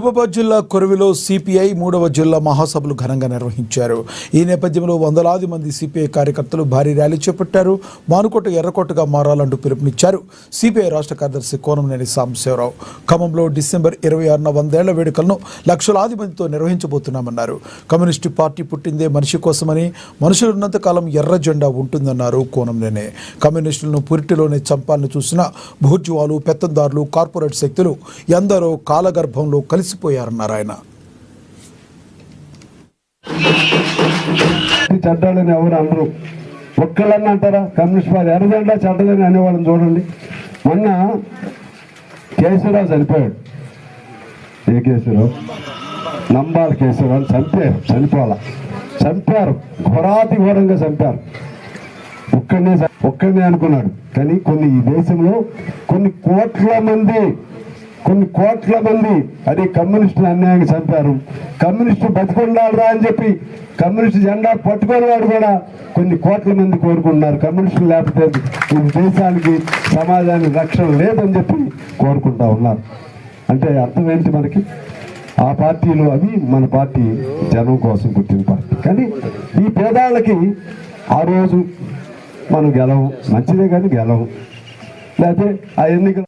మహబూబాబాద్ జిల్లా కొరవిలో సిపిఐ 3వ జిల్లా మహాసభలు ఘనంగా నిర్వహించారు. ఈ నేపథ్యంలో వందలాది మంది సిపిఐ కార్యకర్తలు భారీ ర్యాలీ చేపట్టారు. మానుకోట ఎర్రకోటగా మారాలంటూ పిలుపునిచ్చారు. సిపిఐ రాష్ట్ర కార్యదర్శి కోనంనేని సాంబశివరావు ఖమ్మంలో డిసెంబర్ 26న 100ఏళ్ల వేడుకలను లక్షలాది మందితో నిర్వహించబోతున్నామన్నారు. కమ్యూనిస్టు పార్టీ పుట్టిందే మనిషి కోసమని, మనుషులున్నంత కాలం ఎర్ర జెండా ఉంటుందన్నారు కోనంనేని. కమ్యూనిస్టులను పురిటిలోనే చంపాలని చూసిన భూజ్వాలు, పెత్తందారులు, కార్పొరేట్ శక్తులు ఎందరో కాలగర్భంలో కలిసిపోయారన్నారు ఆయన. చట్టాలని ఎవరు అనరు, ఒక్కళ్ళని అంటారా? కమ్యూనిస్ట్ పార్టీ ఎర్రజెండా చట్టదని అనేవాళ్ళని చూడండి. మొన్న కేశవరావు చనిపోయాడు. ఏ కేశవరావు? నంబాల కేశవరావు చంపారు. ఘోరాతి ఘోరంగా చంపారు. ఒక్కడనే అనుకున్నాడు, కానీ ఈ దేశంలో కొన్ని కోట్ల మంది అది కమ్యూనిస్టులు అన్యాయంగా చంపారు. కమ్యూనిస్టు బతికొండాలరా అని చెప్పి కమ్యూనిస్టు జెండా పట్టుకొని వాడు కూడా కొన్ని కోట్ల మంది కోరుకుంటున్నారు. కమ్యూనిస్టులు లేకపోతే ఈ దేశానికి, సమాజానికి రక్షణ లేదని చెప్పి కోరుకుంటా ఉన్నారు. అంటే అర్థం ఏంటి మనకి? ఆ పార్టీలు అవి మన పార్టీ జనం కోసం పుట్టిన పార్టీ. కానీ ఈ పేదాళ్ళకి ఆ రోజు మనం గెలవం, మంచిదే కానీ గెలవం. లేకపోతే ఆ ఎన్నికలు